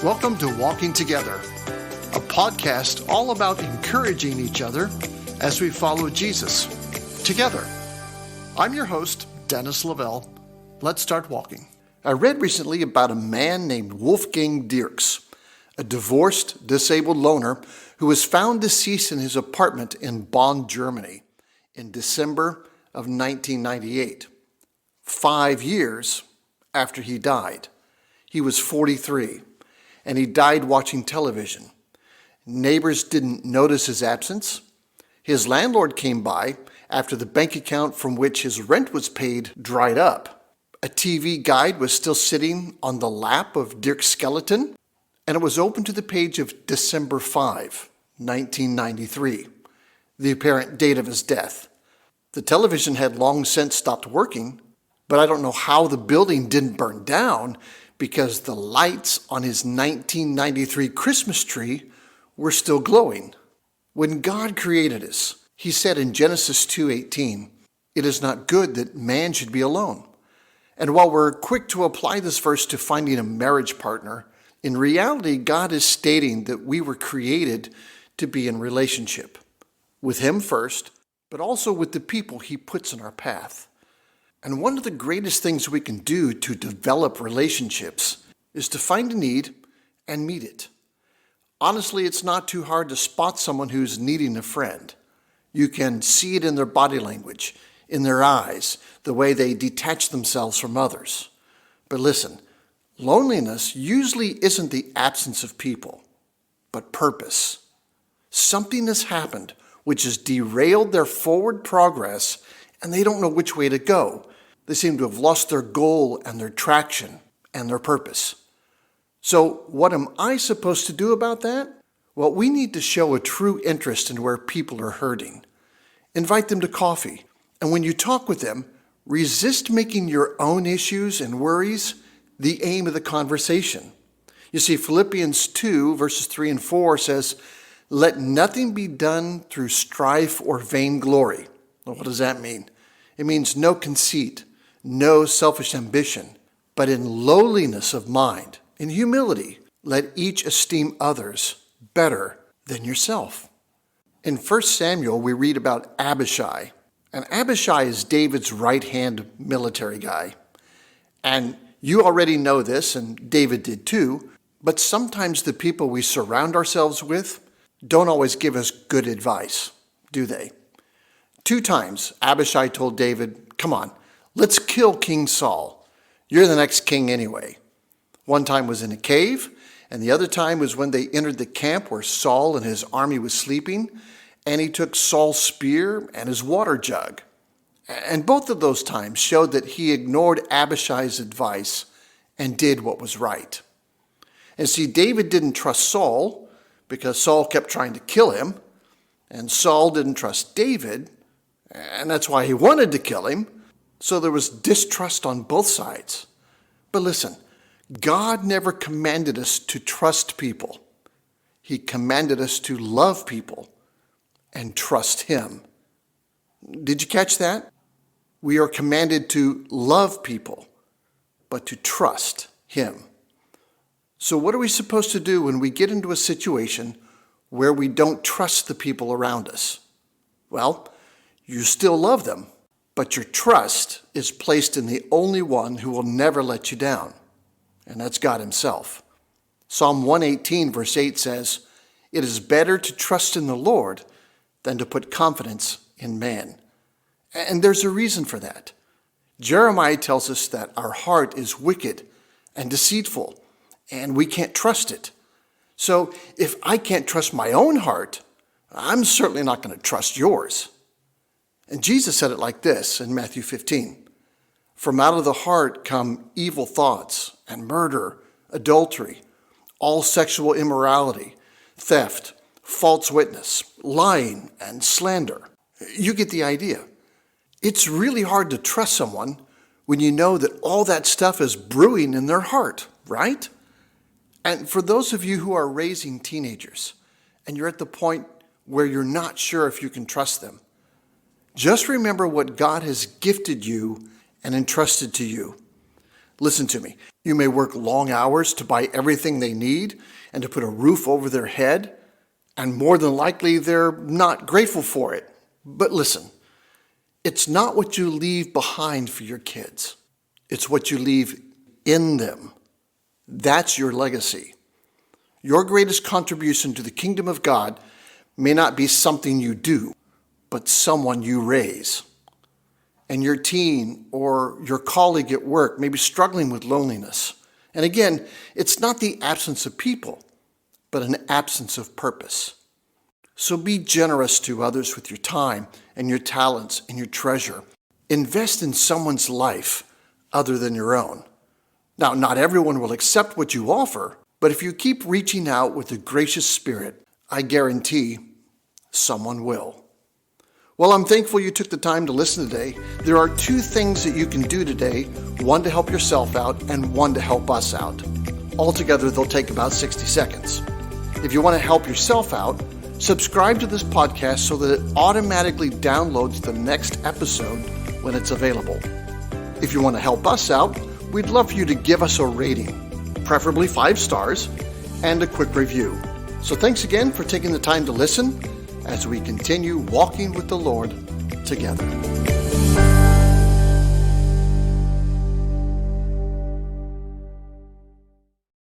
Welcome to Walking Together, a podcast all about encouraging each other as we follow Jesus together. I'm your host, Dennis Lavelle. Let's start walking. I read recently about a man named Wolfgang Dirks, a divorced, disabled loner who was found deceased in his apartment in Bonn, Germany in December of 1998, 5 years after he died. He was 43. And he died watching television. Neighbors didn't notice his absence. His landlord came by after the bank account from which his rent was paid dried up. A TV guide was still sitting on the lap of Dirk's skeleton, and it was open to the page of December 5, 1993, the apparent date of his death. The television had long since stopped working, but I don't know how the building didn't burn down, because the lights on his 1993 Christmas tree were still glowing. When God created us, he said in Genesis 2:18, "It is not good that man should be alone." And while we're quick to apply this verse to finding a marriage partner, in reality, God is stating that we were created to be in relationship with him first, but also with the people he puts in our path. And one of the greatest things we can do to develop relationships is to find a need and meet it. Honestly, it's not too hard to spot someone who's needing a friend. You can see it in their body language, in their eyes, the way they detach themselves from others. But listen, loneliness usually isn't the absence of people, but purpose. Something has happened which has derailed their forward progress, and they don't know which way to go. They seem to have lost their goal and their traction and their purpose. So what am I supposed to do about that? Well, we need to show a true interest in where people are hurting. Invite them to coffee. And when you talk with them, resist making your own issues and worries the aim of the conversation. You see, Philippians 2, verses 3 and 4 says, "Let nothing be done through strife or vainglory." Well, what does that mean? It means no conceit, no selfish ambition, but in lowliness of mind, in humility, let each esteem others better than yourself. In 1 Samuel, we read about Abishai. And Abishai is David's right-hand military guy. And you already know this, and David did too, but sometimes the people we surround ourselves with don't always give us good advice, do they? 2 times, Abishai told David, "Come on, let's kill King Saul. You're the next king anyway." One time was in a cave, and the other time was when they entered the camp where Saul and his army was sleeping, and he took Saul's spear and his water jug. And both of those times showed that he ignored Abishai's advice and did what was right. And see, David didn't trust Saul because Saul kept trying to kill him, and Saul didn't trust David, and that's why he wanted to kill him. So there was distrust on both sides. But listen, God never commanded us to trust people. He commanded us to love people and trust him. Did you catch that? We are commanded to love people, but to trust him. So what are we supposed to do when we get into a situation where we don't trust the people around us? Well, you still love them, but your trust is placed in the only one who will never let you down, and that's God himself. Psalm 118, verse 8 says, "It is better to trust in the Lord than to put confidence in man." And there's a reason for that. Jeremiah tells us that our heart is wicked and deceitful, and we can't trust it. So if I can't trust my own heart, I'm certainly not going to trust yours. And Jesus said it like this in Matthew 15. "From out of the heart come evil thoughts and murder, adultery, all sexual immorality, theft, false witness, lying, and slander." You get the idea. It's really hard to trust someone when you know that all that stuff is brewing in their heart, right? And for those of you who are raising teenagers and you're at the point where you're not sure if you can trust them, just remember what God has gifted you and entrusted to you. Listen to me. You may work long hours to buy everything they need and to put a roof over their head, and more than likely they're not grateful for it. But listen, it's not what you leave behind for your kids. It's what you leave in them. That's your legacy. Your greatest contribution to the kingdom of God may not be something you do, but someone you raise. And your teen or your colleague at work may be struggling with loneliness. And again, it's not the absence of people, but an absence of purpose. So be generous to others with your time and your talents and your treasure. Invest in someone's life other than your own. Now, not everyone will accept what you offer, but if you keep reaching out with a gracious spirit, I guarantee someone will. Well, I'm thankful you took the time to listen today. There are two things that you can do today, one to help yourself out and one to help us out. Altogether, they'll take about 60 seconds. If you want to help yourself out, subscribe to this podcast so that it automatically downloads the next episode when it's available. If you want to help us out, we'd love for you to give us a rating, preferably 5 stars, and a quick review. So thanks again for taking the time to listen as we continue walking with the Lord together.